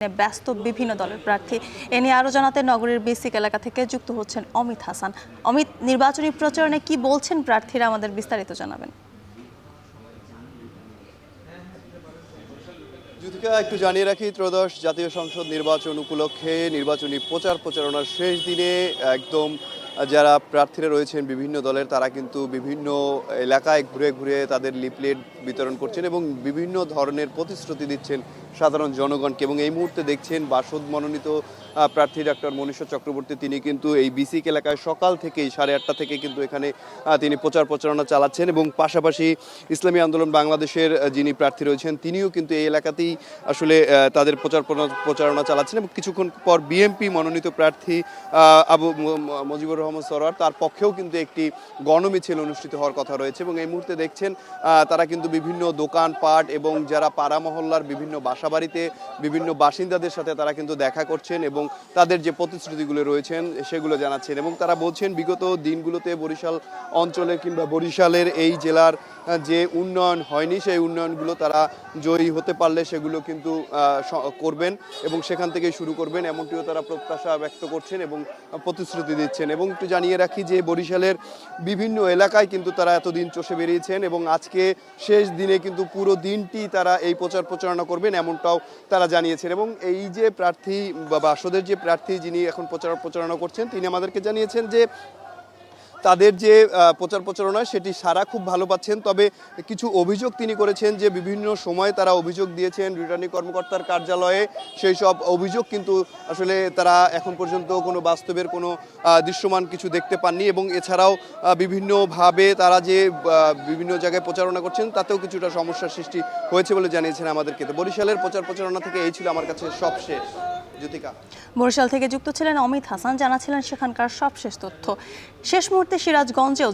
ব্যস্ত বিভিন্ন দলের প্রার্থী। এ নিয়ে আরো জানাতে নগরীর বেসিক এলাকা থেকে যুক্ত হচ্ছেন অমিত হাসান। অমিত, নির্বাচনী প্রচারণে কি বলছেন প্রার্থীরা, আমাদের বিস্তারিত জানাবেন। যুথিকা, একটু জানিয়ে রাখি, ত্রয়োদশ জাতীয় সংসদ নির্বাচন উপলক্ষে নির্বাচনী প্রচারণার শেষ দিনে একদম যারা প্রার্থীরা রয়েছেন বিভিন্ন দলের, তারা কিন্তু বিভিন্ন এলাকায় ঘুরে ঘুরে তাদের লিফলেট বিতরণ করছেন এবং বিভিন্ন ধরনের প্রতিশ্রুতি দিচ্ছেন সাধারণ জনগণকে। এবং এই মুহূর্তে দেখছেন বাসদ মনোনীত প্রার্থী ডক্টর মনীষা চক্রবর্তী, তিনি কিন্তু এই বিসিক এলাকায় সকাল থেকেই 8:30 থেকে কিন্তু এখানে তিনি প্রচারণা চালাচ্ছেন। এবং পাশাপাশি ইসলামী আন্দোলন বাংলাদেশের যিনি প্রার্থী রয়েছেন, তিনিও কিন্তু এই এলাকাতেই আসলে তাদের প্রচারণা চালাচ্ছেন। এবং কিছুক্ষণ পর বিএনপি মনোনীত প্রার্থী আবু মুজিবুর রহমান সরোয়ার, তার পক্ষেও কিন্তু একটি গণমিছিল অনুষ্ঠিত হওয়ার কথা রয়েছে। এবং এই মুহূর্তে দেখছেন তারা কিন্তু বিভিন্ন দোকানপাট এবং যারা পাড়া মহল্লার বিভিন্ন বাসাবাড়িতে বিভিন্ন বাসিন্দাদের সাথে তারা কিন্তু দেখা করছেন এবং তাদের যে প্রতিশ্রুতিগুলো রয়েছেন সেগুলো জানাচ্ছেন। এবং তারা বলছেন বিগত দিনগুলোতে বরিশাল অঞ্চলে কিংবা বরিশালের এই জেলার যে উন্নয়ন হয়নি, সেই উন্নয়নগুলো তারা জয়ী হতে পারলে সেগুলো কিন্তু করবেন এবং সেখান থেকেই শুরু করবেন, এমনটিও তারা প্রত্যাশা ব্যক্ত করছেন এবং প্রতিশ্রুতি দিচ্ছেন। এবং একটু জানিয়ে রাখি যে বরিশালের বিভিন্ন এলাকায় কিন্তু তারা এতদিন চষে বেরিয়েছেন এবং আজকে শেষ দিনে কিন্তু পুরো দিনটি তারা এই প্রচারণা করবেন, এমনটাও তারা জানিয়েছেন। এবং এই যে প্রার্থী বা বাসদের যে প্রার্থী যিনি এখন প্রচারণা করছেন, তিনি আমাদেরকে জানিয়েছেন যে তাদের যে প্রচারণা সেটি সারা খুব ভালো পাচ্ছেন। তবে কিছু অভিযোগ তিনি করেছেন যে বিভিন্ন সময় তারা অভিযোগ দিয়েছেন রিটার্নিং কর্মকর্তার কার্যালয়ে, সেই সব অভিযোগ কিন্তু আসলে তারা এখন পর্যন্ত কোনো বাস্তবের কোনো দৃশ্যমান কিছু দেখতে পাননি। এবং এছাড়াও বিভিন্নভাবে তারা যে বিভিন্ন জায়গায় প্রচারণা করছেন তাতেও কিছুটা সমস্যার সৃষ্টি হয়েছে বলে জানিয়েছেন আমাদেরকে। তো বরিশালের প্রচারণা থেকে এই ছিল আমার কাছে সবশেষ। জ্যোতিকা, বরিশাল থেকে যুক্ত ছিলেন অমিত হাসান, জানাছিলেন সেখানকার সবশেষ তথ্য। শেষ মুহূর্তে সিরাজগঞ্জেও